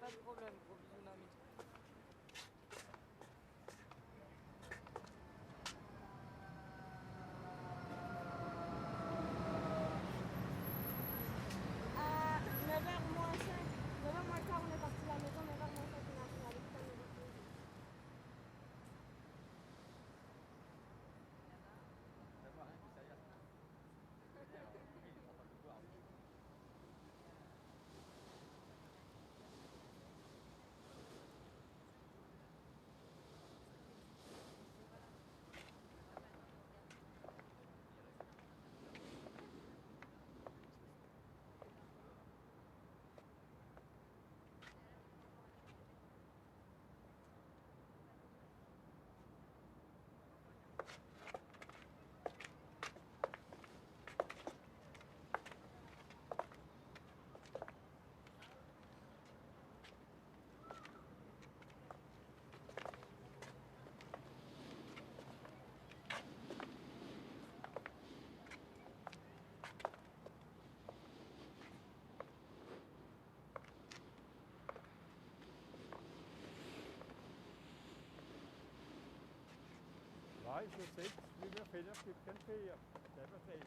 pas de problème, gros bisous Nami. À 9h moins 5, 9h moins quart, on est parti de la maison, 9h moins 5, on est arrivé à l'hôpital, 9h15. Vai, se eu sei que minha filha fica feia. Deve ter,